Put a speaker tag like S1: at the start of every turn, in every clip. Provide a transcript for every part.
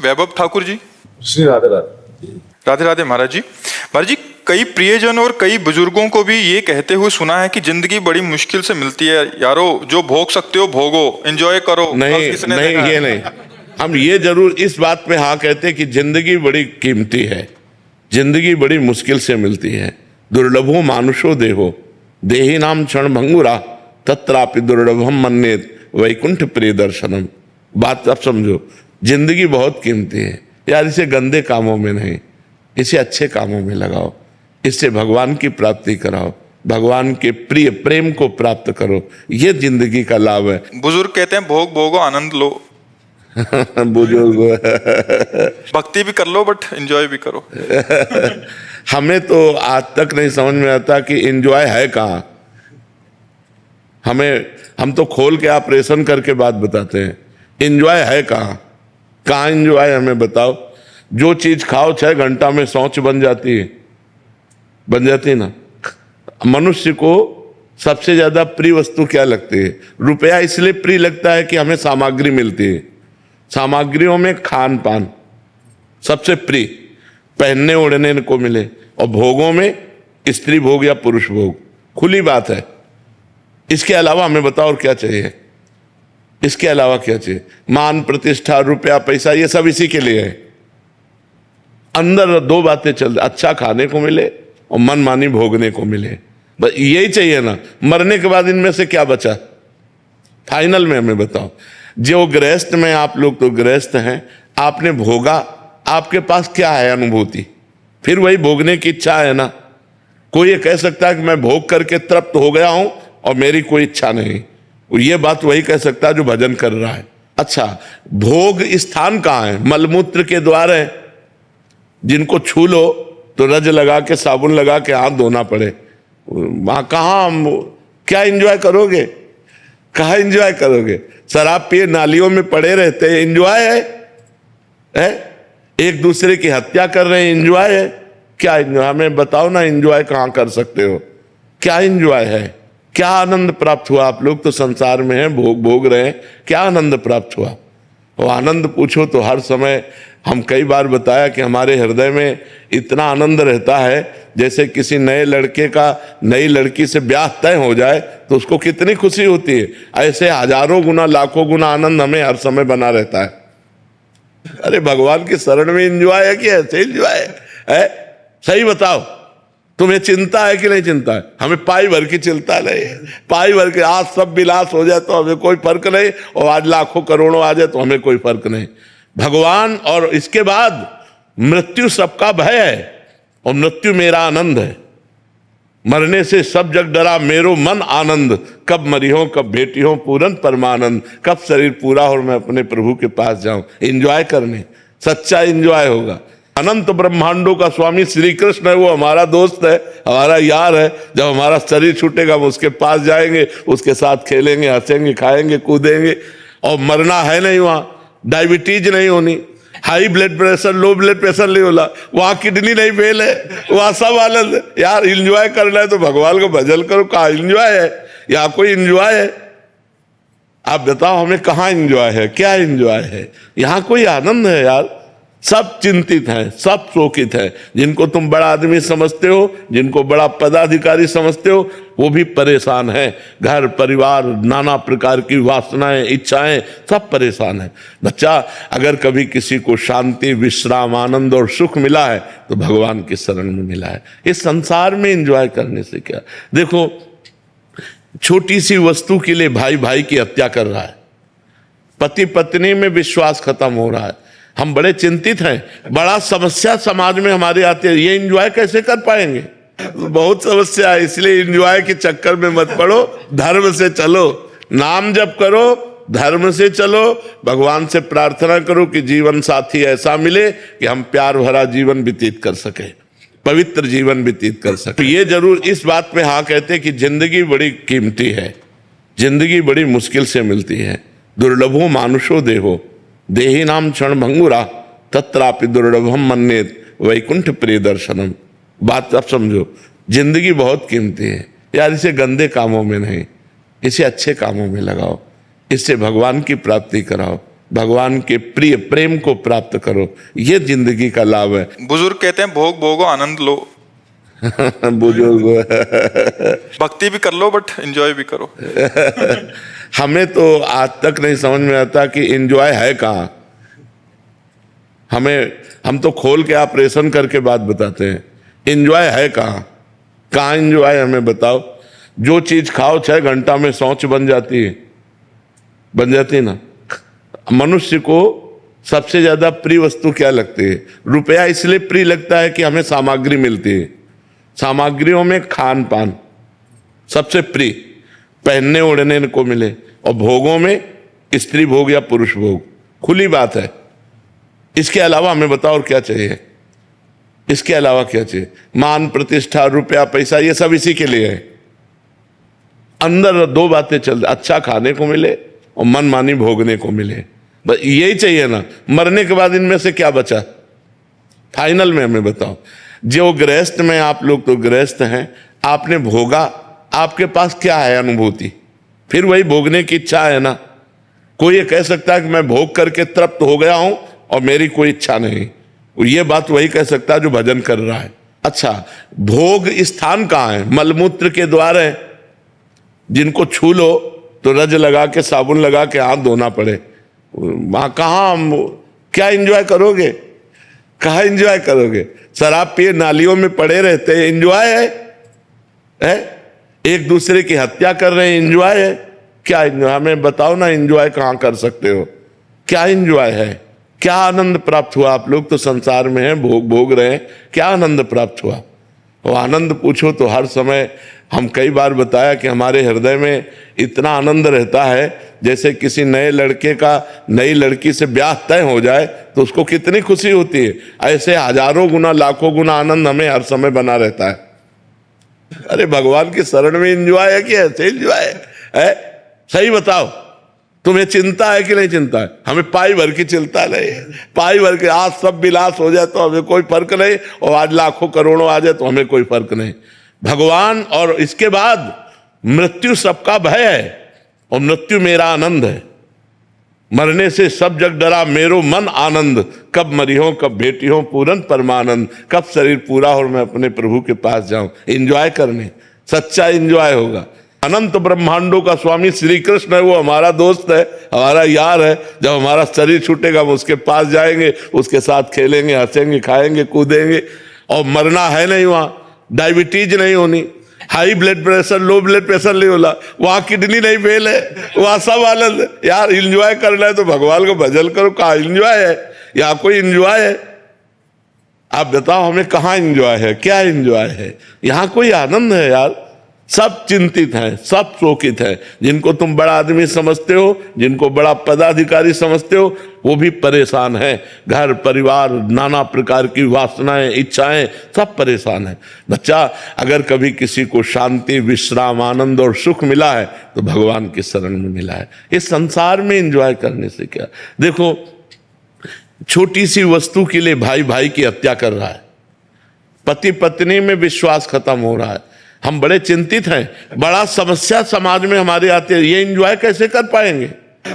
S1: वैभव ठाकुर जी।
S2: श्री राधे राधे।
S1: राधे राधे महाराज जी। महाराज जी, कई प्रियजन और कई बुजुर्गों को भी ये कहते हुए सुना है कि जिंदगी बड़ी मुश्किल से मिलती है। यारो, जो भोग सकते हो भोगो, एंजॉय करो।
S3: नहीं
S1: किसने
S3: नहीं,
S1: देखा
S3: ये
S1: है?
S3: नहीं। हम ये जरूर इस बात पे हाँ कहते कि जिंदगी बड़ी कीमती है, जिंदगी बड़ी मुश्किल से मिलती है। दुर्लभो मानुषो देहो, देही नाम क्षण भंगुरा, तत्रापि दुर्लभम मन्येत वैकुंठ प्रिय दर्शनम। बात आप समझो, जिंदगी बहुत कीमती है यार। इसे गंदे कामों में नहीं, इसे अच्छे कामों में लगाओ। इससे भगवान की प्राप्ति कराओ, भगवान के प्रिय प्रेम को प्राप्त करो। ये जिंदगी का लाभ है।
S1: बुजुर्ग कहते हैं भोग भोगो, आनंद लो।
S3: बुजुर्ग
S1: भक्ति भी कर लो बट एंजॉय भी करो।
S3: हमें तो आज तक नहीं समझ में आता कि एंजॉय है कहाँ। हम तो खोल के ऑपरेशन करके बात बताते हैं। एंजॉय है कहाँ? कहाँ एंजॉय हमें बताओ। जो चीज खाओ 6 घंटा में शौच बन जाती है ना। मनुष्य को सबसे ज्यादा प्रिय वस्तु क्या लगती है? रुपया इसलिए प्रिय लगता है कि हमें सामग्री मिलती है। सामग्रियों में खान पान सबसे प्रिय, पहनने ओढ़ने को मिले। और भोगों में स्त्री भोग या पुरुष भोग, खुली बात है। इसके अलावा हमें बताओ और क्या चाहिए? इसके अलावा क्या चाहिए? मान प्रतिष्ठा, रुपया, पैसा, ये सब इसी के लिए है। अंदर 2 बातें चल, अच्छा खाने को मिले और मनमानी भोगने को मिले, बस यही चाहिए ना। मरने के बाद इनमें से क्या बचा? फाइनल में हमें बताओ। जो गृहस्थ में, आप लोग तो गृहस्थ हैं, आपने भोगा, आपके पास क्या है अनुभूति? फिर वही भोगने की इच्छा है ना। कोई ये कह सकता है कि मैं भोग करके तृप्त हो गया हूं और मेरी कोई इच्छा नहीं? ये बात वही कह सकता है जो भजन कर रहा है। अच्छा, भोग स्थान कहाँ है? मलमूत्र के द्वार है, जिनको छू लो तो रज लगा के, साबुन लगा के हाथ धोना पड़े। वहां कहाँ क्या एंजॉय करोगे? कहाँ एंजॉय करोगे? शराब पिए नालियों में पड़े रहते हैं, एंजॉय है? एक दूसरे की हत्या कर रहे हैं, एंजॉय है? क्या एंजॉय? हमें बताओ ना, एंजॉय कहाँ कर सकते हो? क्या एंजॉय है? क्या आनंद प्राप्त हुआ? आप लोग तो संसार में हैं, भोग रहे हैं, क्या आनंद प्राप्त हुआ? और आनंद पूछो तो हर समय, हम कई बार बताया कि हमारे हृदय में इतना आनंद रहता है जैसे किसी नए लड़के का नई लड़की से ब्याह तय हो जाए तो उसको कितनी खुशी होती है। ऐसे हजारों गुना, लाखों गुना आनंद हमें हर समय बना रहता है। अरे भगवान की शरण में एंजॉय है कि ऐसे एंजॉय है? सही बताओ, तुम्हें चिंता है कि नहीं चिंता है? हमें पाई भर की चिंता नहीं है। पाई भर के आज सब विलास हो जाए तो हमें कोई फर्क नहीं, और आज लाखों करोड़ों आ जाए तो हमें कोई फर्क नहीं। भगवान, और इसके बाद मृत्यु सबका भय है और मृत्यु मेरा आनंद है। मरने से सब जग डरा मेरो मन आनंद, कब मरी हो कब भेटी हो पूरन परमानंद, कब शरीर पूरा हो और मैं अपने प्रभु के पास जाऊं। एंजॉय करने, सच्चा एंजॉय होगा। अनंत ब्रह्मांडों का स्वामी श्री कृष्ण है, वो हमारा दोस्त है, हमारा यार है। जब हमारा शरीर छूटेगा हम उसके पास जाएंगे, उसके साथ खेलेंगे, हंसेंगे, खाएंगे, कूदेंगे। और मरना है नहीं, वहां डायबिटीज नहीं होनी, high blood pressure, low blood pressure नहीं होला, वहां किडनी नहीं फेल है, वहां सब आनंद यार। एंजॉय करना है तो भगवान को भजन करो। कहाँ एंजॉय है? यहाँ कोई एंजॉय है? आप बताओ हमें, कहाँ एंजॉय है? क्या एंजॉय है? यहाँ कोई आनंद है यार? सब चिंतित हैं, सब शोकित हैं। जिनको तुम बड़ा आदमी समझते हो, जिनको बड़ा पदाधिकारी समझते हो, वो भी परेशान हैं। घर परिवार, नाना प्रकार की वासनाएं, इच्छाएं, सब परेशान हैं। बच्चा, अगर कभी किसी को शांति, विश्राम, आनंद और सुख मिला है तो भगवान की शरण में मिला है। इस संसार में एंजॉय करने से क्या? देखो, छोटी सी वस्तु के लिए भाई भाई की हत्या कर रहा है, पति पत्नी में विश्वास खत्म हो रहा है। हम बड़े चिंतित हैं, बड़ा समस्या समाज में हमारे आती है। ये एंजॉय कैसे कर पाएंगे? बहुत समस्या है। इसलिए एंजॉय के चक्कर में मत पड़ो, धर्म से चलो, नाम जप करो, धर्म से चलो, भगवान से प्रार्थना करो कि जीवन साथी ऐसा मिले कि हम प्यार भरा जीवन व्यतीत कर सके, पवित्र जीवन व्यतीत कर सके। तो ये जरूर इस बात पे हाँ कहते कि जिंदगी बड़ी कीमती है, जिंदगी बड़ी मुश्किल से मिलती है। दुर्लभो मानुषो देहो, देही नाम क्षण भंगुरा, तत्रापि दुर्लभम मन्येत वैकुंठ प्रिय दर्शनम। बात आप समझो, जिंदगी बहुत कीमती है यार। इसे गंदे कामों में नहीं, इसे अच्छे कामों में लगाओ। इससे भगवान की प्राप्ति कराओ, भगवान के प्रिय प्रेम को प्राप्त करो, ये जिंदगी का लाभ है।
S1: बुजुर्ग कहते हैं भोग भोगो आनंद लो,
S3: बुजुर्ग
S1: भक्ति भी कर लो बट एंजॉय भी करो।
S3: हमें तो आज तक नहीं समझ में आता कि एंजॉय है कहाँ। हम तो खोल के ऑपरेशन करके बात बताते हैं, एंजॉय है कहाँ, कहाँ एंजॉय हमें बताओ। जो चीज खाओ 6 घंटा में शौच बन जाती है ना। मनुष्य को सबसे ज्यादा प्रिय वस्तु क्या लगती है? रुपया इसलिए प्रिय लगता है कि हमें सामग्री मिलती है, सामग्रियों में खान पान सबसे प्रिय, पहनने ओढ़ने को मिले, और भोगों में स्त्री भोग या पुरुष भोग, खुली बात है। इसके अलावा हमें बताओ और क्या चाहिए? इसके अलावा क्या चाहिए? मान प्रतिष्ठा रुपया पैसा ये सब इसी के लिए है। अंदर 2 बातें चल, अच्छा खाने को मिले और मनमानी भोगने को मिले, बस यही चाहिए ना। मरने के बाद इनमें से क्या बचा? फाइनल में हमें बताओ। जो गृहस्थ में, आप लोग तो गृहस्थ हैं, आपने भोगा, आपके पास क्या है अनुभूति? फिर वही भोगने की इच्छा है ना। कोई ये कह सकता है कि मैं भोग करके तृप्त हो गया हूं और मेरी कोई इच्छा नहीं, ये बात वही कह सकता है जो भजन कर रहा है। अच्छा, भोग स्थान कहाँ है? मलमूत्र के द्वार है, जिनको छू लो तो रज लगा के साबुन लगा के हाथ धोना पड़े। वहां कहाँ क्या एंजॉय करोगे? कहाँ एंजॉय करोगे? शराब पिए नालियों में पड़े रहते हैं, एंजॉय है? एक दूसरे की हत्या कर रहे हैं, एंजॉय है? क्या एंजॉय? हमें बताओ ना, एंजॉय कहाँ कर सकते हो? क्या एंजॉय है? क्या आनंद प्राप्त हुआ? आप लोग तो संसार में हैं, भोग रहे हैं, क्या आनंद प्राप्त हुआ? वो आनंद पूछो तो हर समय हम कई बार बताया कि हमारे हृदय में इतना आनंद रहता है, जैसे किसी नए लड़के का नई लड़की से ब्याह तय हो जाए तो उसको कितनी खुशी होती है। ऐसे हजारों गुना लाखों गुना आनंद हमें हर समय बना रहता है। अरे भगवान की शरण में एंजॉय है कि ऐसे एंजॉय है? सही बताओ, तुम्हें चिंता है कि नहीं चिंता है? हमें पाई भर की चिंता नहीं है। पाई भर के आज सब विलास हो जाए तो हमें कोई फर्क नहीं, और आज लाखों करोड़ों आ जाए तो हमें कोई फर्क नहीं। भगवान और इसके बाद मृत्यु सबका भय है, और मृत्यु मेरा आनंद है। मरने से सब जग डरा मेरो मन आनंद, कब मरी हो कब भेटी हो पूरन परमानंद, कब शरीर पूरा हो और मैं अपने प्रभु के पास जाऊं। एंजॉय करने, सच्चा एंजॉय होगा। अनंत ब्रह्मांडों का स्वामी श्री कृष्ण है, वो हमारा दोस्त है, हमारा यार है। जब हमारा शरीर छूटेगा हम उसके पास जाएंगे, उसके साथ खेलेंगे, हंसेंगे, खाएंगे, कूदेंगे। और मरना है नहीं, वहां डायबिटीज नहीं होनी, high blood pressure low blood pressure नहीं होला, वहां किडनी नहीं फेल है, वहां सब आनंद है। यार एंजॉय करना है तो भगवान को भजन करो। कहाँ एंजॉय है? यहाँ कोई एंजॉय है? आप बताओ हमें कहाँ एंजॉय है? क्या एंजॉय है? यहाँ कोई आनंद है यार? सब चिंतित हैं, सब शोकित हैं। जिनको तुम बड़ा आदमी समझते हो, जिनको बड़ा पदाधिकारी समझते हो, वो भी परेशान है। घर परिवार, नाना प्रकार की वासनाएं, इच्छाएं, सब परेशान है। बच्चा, अगर कभी किसी को शांति, विश्राम, आनंद और सुख मिला है तो भगवान की शरण में मिला है। इस संसार में एंजॉय करने से क्या? देखो, छोटी सी वस्तु के लिए भाई भाई की हत्या कर रहा है, पति पत्नी में विश्वास खत्म हो रहा है। हम बड़े चिंतित हैं। बड़ा समस्या समाज में हमारी आती है, ये एंजॉय कैसे कर पाएंगे?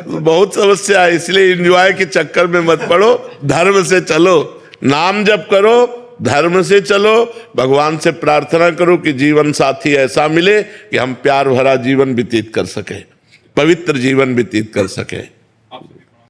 S3: बहुत समस्या है, इसलिए एंजॉय के चक्कर में मत पड़ो, धर्म से चलो, नाम जप करो, धर्म से चलो, भगवान से प्रार्थना करो कि जीवन साथी ऐसा मिले कि हम प्यार भरा जीवन व्यतीत कर सके, पवित्र जीवन व्यतीत कर सके।